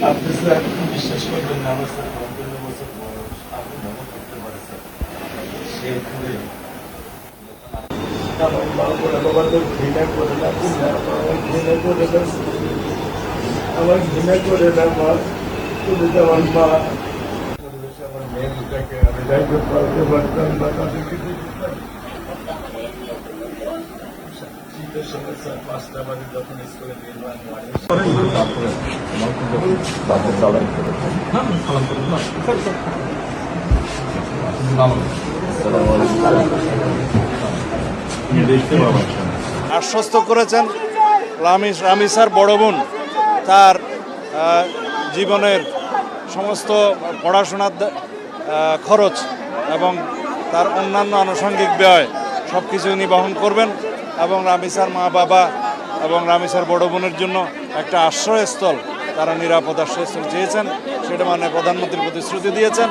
আপনি স্যার বিশ্বাস করবেন না, আমার স্যার ৫৫ বছর বয়স, আপনি মনে করতে পারে স্যার শেরপুরে আমার মা বলে বাবা তো ঘৃণা করে না, আমার ঘৃণা করে না, আমার ঘৃণা করে না মা, তুমি তো আমার মা। পরিবেশে আমার মেয়ে দুটাকে আমি যাইতে পারতে পারতাম না, তাদেরকে দেখতাম শীতের সময় স্যার ৫টা বাজে যখন স্কুলে নির্মাণ হয় তারপরে আমার কিন্তু তাদের চালাই আশ্বস্ত করেছেন রামি স্যার বড় বোন তার জীবনের সমস্ত পড়াশোনার খরচ এবং তার অন্যান্য আনুষঙ্গিক ব্যয় সব কিছু উনি বহন করবেন এবং রামি স্যার মা বাবা এবং রামি স্যার বড় বোনের জন্য একটা আশ্রয়স্থল, তারা নিরাপদ আশ্রয়স্থল চেয়েছেন, সেটা মানে প্রধানমন্ত্রীর প্রতিশ্রুতি দিয়েছেন।